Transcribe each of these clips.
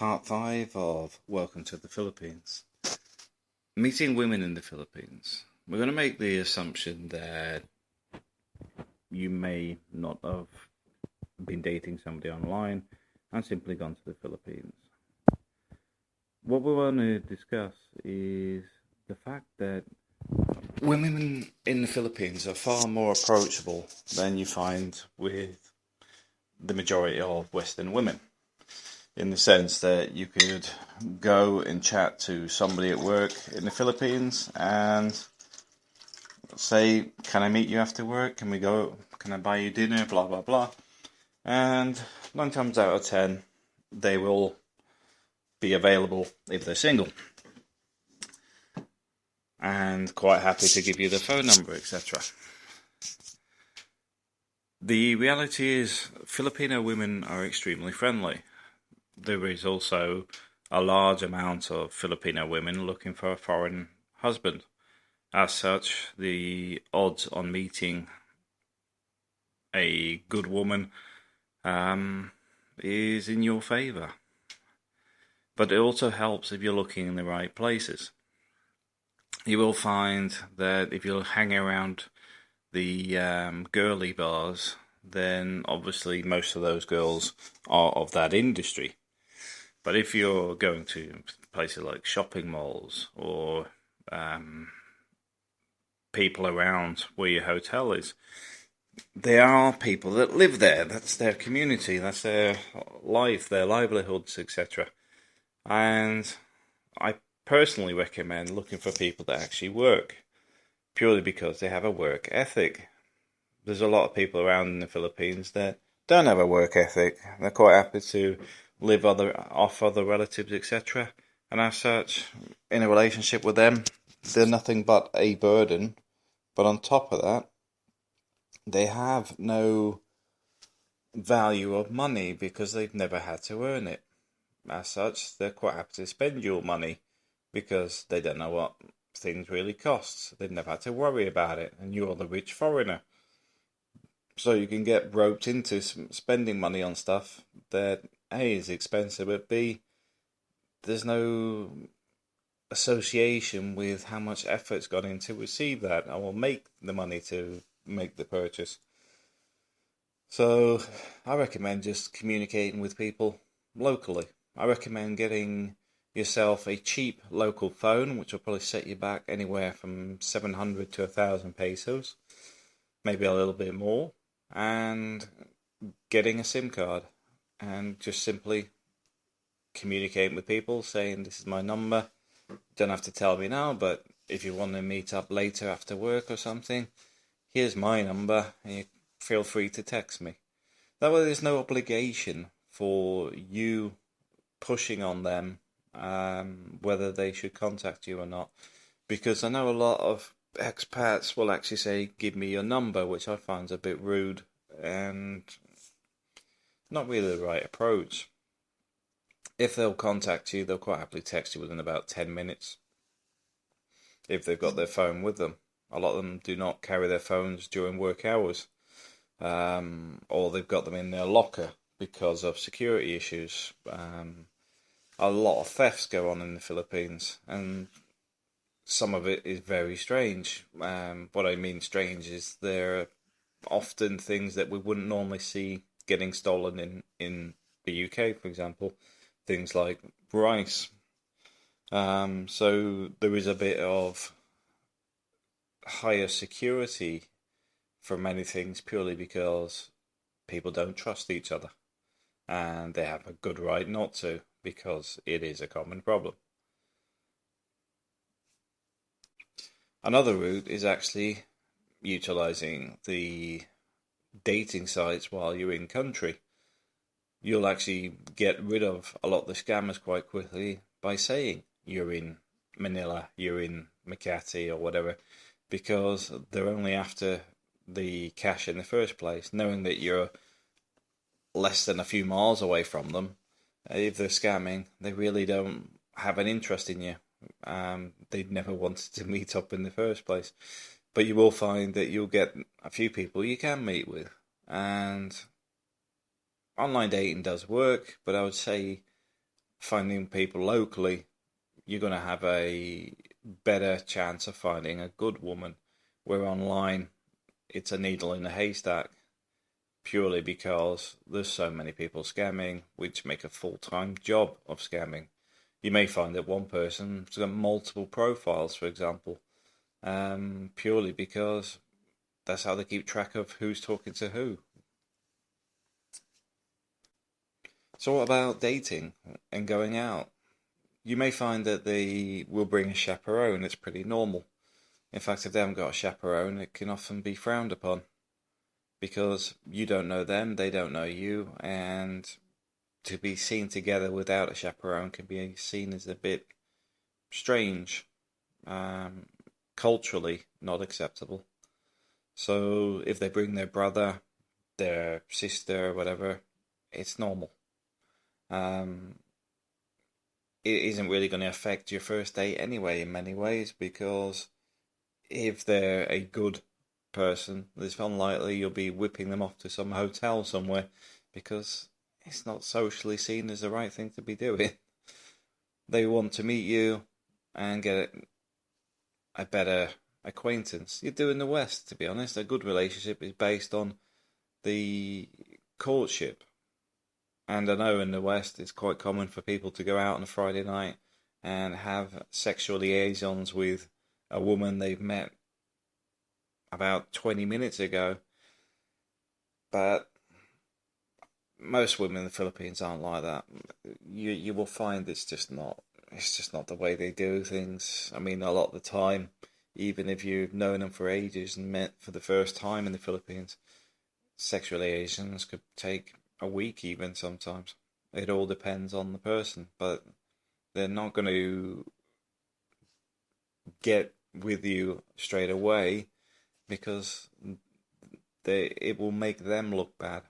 part 5 of Welcome to the Philippines. Meeting women in the Philippines. We're going to make the assumption that you may not have been dating somebody online and simply gone to the Philippines. What we want to discuss is the fact that women in the Philippines are far more approachable than you find with the majority of Western women. In the sense that you could go and chat to somebody at work in the Philippines and say, can I meet you after work? Can we go? Can I buy you dinner? Blah, blah, blah. And 9 times out of 10, they will be available if they're single. And quite happy to give you the phone number, etc. The reality is, Filipino women are extremely friendly. There is also a large amount of Filipino women looking for a foreign husband. As such, the odds on meeting a good woman is in your favour. But it also helps if you're looking in the right places. You will find that if you hang around the girly bars, then obviously most of those girls are of that industry. But if you're going to places like shopping malls or people around where your hotel is, there are people that live there. That's their community. That's their life, their livelihoods, etc. And I personally recommend looking for people that actually work, purely because they have a work ethic. There's a lot of people around in the Philippines that don't have a work ethic. They're quite happy to live off other relatives, etc. And as such, in a relationship with them, they're nothing but a burden. But on top of that, they have no value of money because they've never had to earn it. As such, they're quite happy to spend your money because they don't know what things really cost. They've never had to worry about it, and you're the rich foreigner. So you can get roped into spending money on stuff that A, is expensive, but B, there's no association with how much effort's gone in to receive that. I will make the money to make the purchase. So I recommend just communicating with people locally. I recommend getting yourself a cheap local phone, which will probably set you back anywhere from 700 to 1,000 pesos, maybe a little bit more, and getting a SIM card and just simply communicating with people, saying this is my number. Don't have to tell me now, but if you want to meet up later after work or something, here's my number, and you feel free to text me. That way there's no obligation for you pushing on them whether they should contact you or not. Because I know a lot of expats will actually say, give me your number, which I find a bit rude and not really the right approach. If they'll contact you, they'll quite happily text you within about 10 minutes if they've got their phone with them. A lot of them do not carry their phones during work hours, or they've got them in their locker because of security issues. A lot of thefts go on in the Philippines, and some of it is very strange. What I mean strange is there are often things that we wouldn't normally see getting stolen in the UK, for example. Things like rice. So there is a bit of higher security for many things purely because people don't trust each other. And they have a good right not to, because it is a common problem. Another route is actually utilizing the dating sites while you're in country. You'll actually get rid of a lot of the scammers quite quickly by saying you're in Manila, you're in Makati or whatever, because they're only after the cash in the first place, knowing that you're less than a few miles away from them. If they're scamming, they really don't have an interest in you. They'd never wanted to meet up in the first place. But you will find that you'll get a few people you can meet with. And online dating does work, but I would say finding people locally, you're going to have a better chance of finding a good woman. Where online, it's a needle in a haystack, purely because there's so many people scamming, which make a full-time job of scamming. You may find that one person's got multiple profiles, for example, purely because that's how they keep track of who's talking to who. So what about dating and going out? You may find that they will bring a chaperone. It's pretty normal. In fact, if they haven't got a chaperone, it can often be frowned upon because you don't know them, they don't know you, and to be seen together without a chaperone can be seen as a bit strange, culturally not acceptable. So if they bring their brother, their sister, whatever, it's normal. Um, it isn't really going to affect your first date anyway in many ways, because if they're a good person, it's unlikely you'll be whipping them off to some hotel somewhere, because it's not socially seen as the right thing to be doing. They want to meet you and get a better acquaintance. You do in the West, to be honest. A good relationship is based on the courtship. And I know in the West it's quite common for people to go out on a Friday night and have sexual liaisons with a woman they've met about 20 minutes ago. But most women in the Philippines aren't like that. You will find it's just not the way they do things. I mean, a lot of the time, even if you've known them for ages and met for the first time in the Philippines, sexual liaisons could take a week even sometimes. It all depends on the person, but they're not going to get with you straight away because it will make them look bad.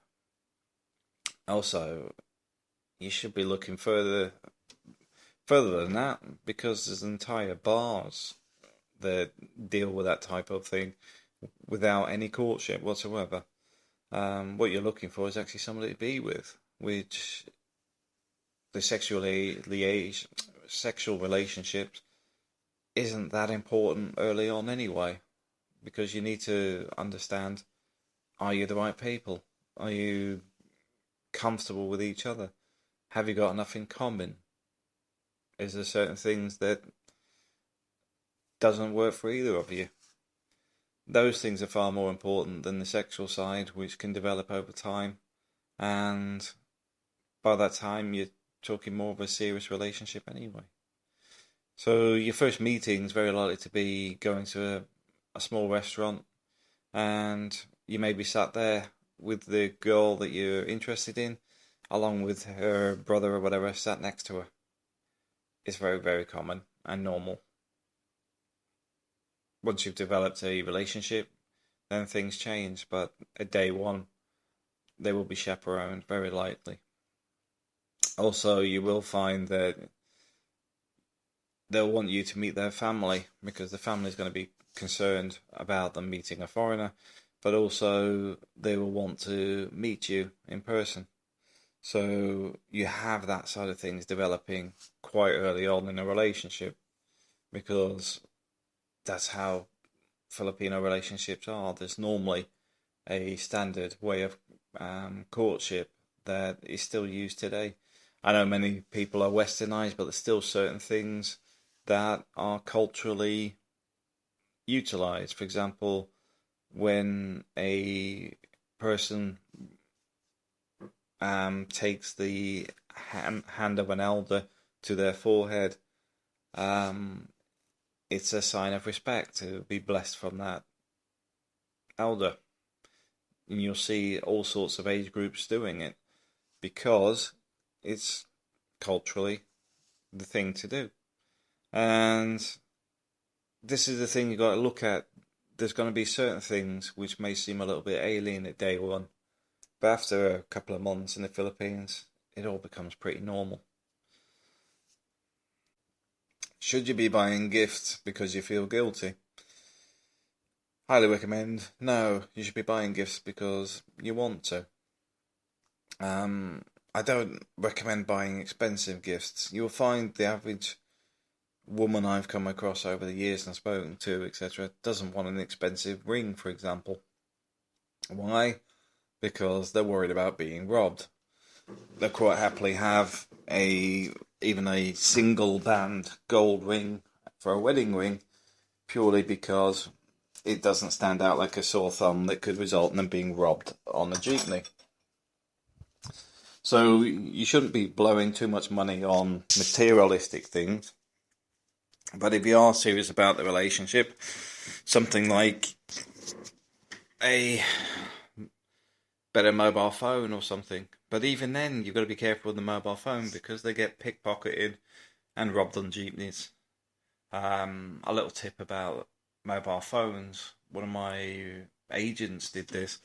Also, you should be looking further than that, because there's entire bars that deal with that type of thing without any courtship whatsoever. What you're looking for is actually somebody to be with, which the sexual relationships isn't that important early on anyway, because you need to understand, are you the right people? Are you comfortable with each other? Have you got enough in common? Is there certain things that doesn't work for either of you? Those things are far more important than the sexual side, which can develop over time, and by that time you're talking more of a serious relationship anyway. So your first meeting is very likely to be going to a small restaurant, and you may be sat there with the girl that you're interested in, along with her brother or whatever, sat next to her. It's very, very common and normal. Once you've developed a relationship, then things change, but at day one, they will be chaperoned, very likely. Also, you will find that they'll want you to meet their family, because the family is going to be concerned about them meeting a foreigner, but also they will want to meet you in person. So you have that side of things developing quite early on in a relationship, because that's how Filipino relationships are. There's normally a standard way of courtship that is still used today. I know many people are westernized, but there's still certain things that are culturally utilized. For example, when a person takes the hand of an elder to their forehead, it's a sign of respect to be blessed from that elder. And you'll see all sorts of age groups doing it, because it's culturally the thing to do. And this is the thing you've got to look at. There's going to be certain things which may seem a little bit alien at day one, but after a couple of months in the Philippines, it all becomes pretty normal. Should you be buying gifts because you feel guilty? Highly recommend. No, you should be buying gifts because you want to. I don't recommend buying expensive gifts. You'll find the average woman I've come across over the years and I've spoken to, etc., doesn't want an expensive ring, for example. Why? Because they're worried about being robbed. They'll quite happily have even a single band gold ring for a wedding ring, purely because it doesn't stand out like a sore thumb that could result in them being robbed on a jeepney. So you shouldn't be blowing too much money on materialistic things. But if you are serious about the relationship, something like a better mobile phone or something. But even then, you've got to be careful with the mobile phone because they get pickpocketed and robbed on jeepneys. A little tip about mobile phones. One of my agents did this.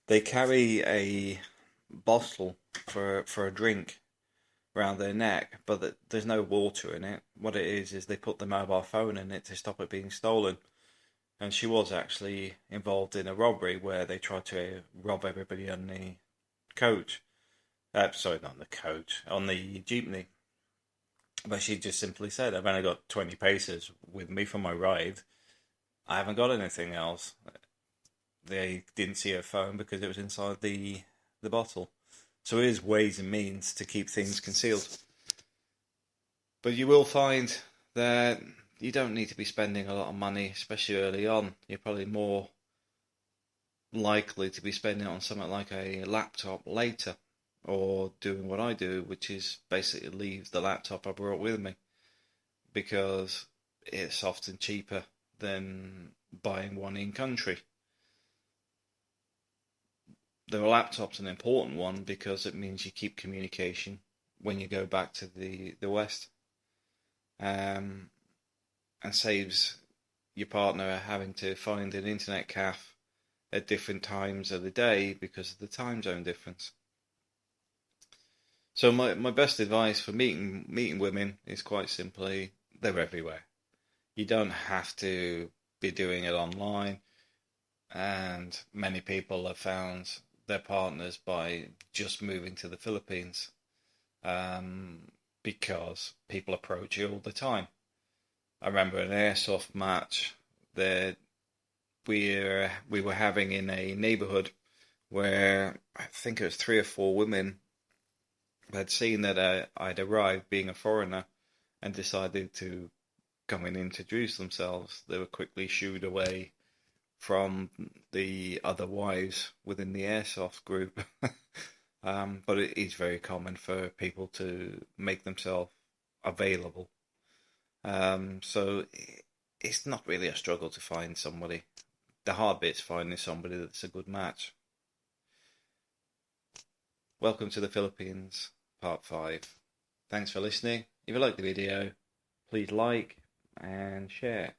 They carry a bottle for a drink around their neck, but there's no water in it. What it is they put the mobile phone in it to stop it being stolen. And she was actually involved in a robbery where they tried to rob everybody on the coach. Sorry, not on the coach, on the jeepney. But she just simply said, I've only got 20 paces with me for my ride. I haven't got anything else. They didn't see her phone because it was inside the bottle. So it is ways and means to keep things concealed. But you will find that you don't need to be spending a lot of money, especially early on. You're probably more likely to be spending it on something like a laptop later, or doing what I do, which is basically leave the laptop I brought with me, because it's often cheaper than buying one in country. The laptop's an important one because it means you keep communication when you go back to the West. And saves your partner having to find an internet cafe at different times of the day because of the time zone difference. So my best advice for meeting women is quite simply, they're everywhere. You don't have to be doing it online, and many people have found their partners by just moving to the Philippines, because people approach you all the time. I remember an airsoft match that we were having in a neighbourhood where I think it was 3 or 4 women had seen that I'd arrived being a foreigner and decided to come and introduce themselves. They were quickly shooed away from the other wives within the airsoft group. But it is very common for people to make themselves available. So it's not really a struggle to find somebody. The hard bit's finding somebody that's a good match. Welcome to the Philippines, part 5. Thanks for listening. If you liked the video, please like and share.